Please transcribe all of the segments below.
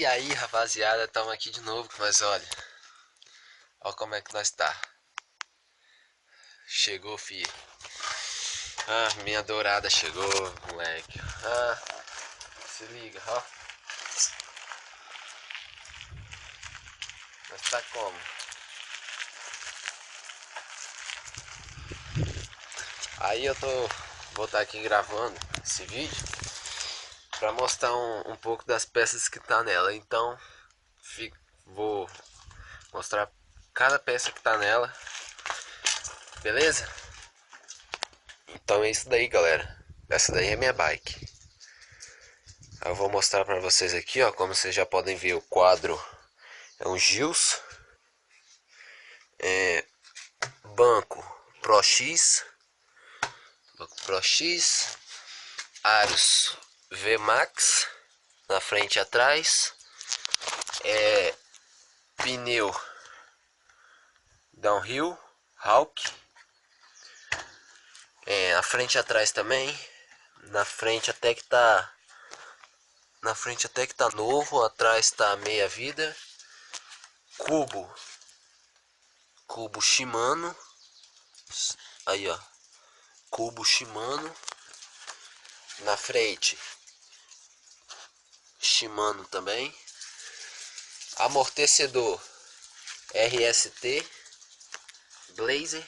E aí, rapaziada, estamos aqui de novo, mas olha como é que nós tá. Chegou, fi. Minha dourada chegou, moleque. Se liga, ó. Mas tá como? Aí vou estar aqui gravando esse vídeo pra mostrar um pouco das peças que tá nela. Então, vou mostrar cada peça que tá nela. Beleza? Então é isso daí, galera. Essa daí é minha bike. Eu vou mostrar pra vocês aqui, ó. Como vocês já podem ver, o quadro é um Gills. Banco Pro X. Aros VMAX na frente e atrás. Pneu Downhill Hawk. A frente e atrás também. Na frente até que tá novo, atrás tá meia vida. Cubo Shimano. Aí, ó. Cubo Shimano. Na frente Shimano também. Amortecedor RST Blazer.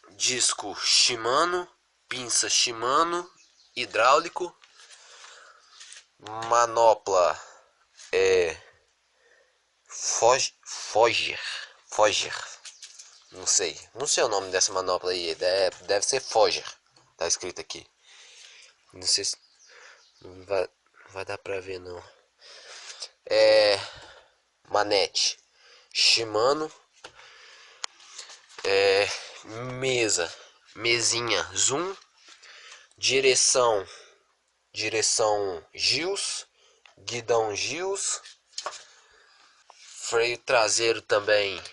Disco Shimano. Pinça Shimano hidráulico. Manopla Foger. Não sei o nome dessa manopla aí. Deve ser Foger. Tá escrito aqui. Não sei se não vai dar pra ver não. Manete Shimano. Mesinha Zoom. Direção Gills. Guidão Gills. Freio traseiro também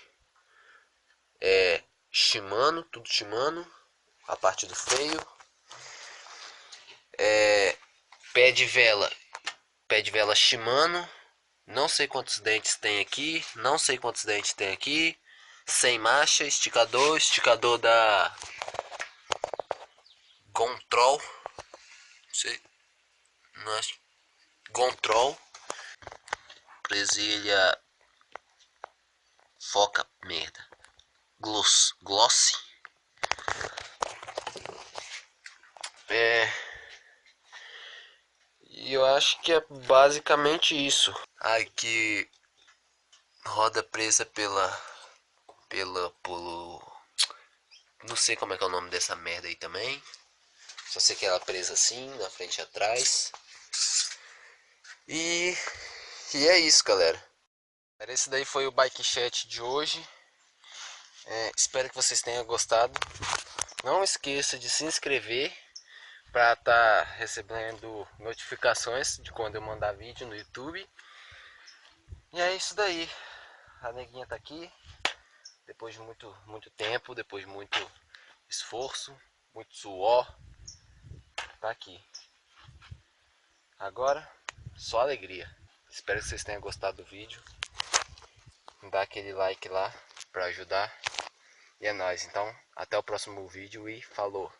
Shimano, tudo Shimano. A parte do freio. Pé de vela Shimano. Não sei quantos dentes tem aqui. Sem marcha, esticador da Gontrol. Não sei. Gontrol. Presilha Foca merda. Gloss. E eu acho que é basicamente isso. Aqui roda presa pelo não sei como é que é o nome dessa merda aí também. Só sei que ela é presa assim, na frente e atrás. E é isso, galera. Esse daí foi o Bike Chat de hoje. Espero que vocês tenham gostado. Não esqueça de se inscrever para estar recebendo notificações de quando eu mandar vídeo no YouTube. E é isso daí. A neguinha tá aqui. Depois de muito tempo, depois de muito esforço, muito suor, tá aqui. Agora, só alegria. Espero que vocês tenham gostado do vídeo. Dá aquele like lá para ajudar. E é nóis. Então, até o próximo vídeo e falou!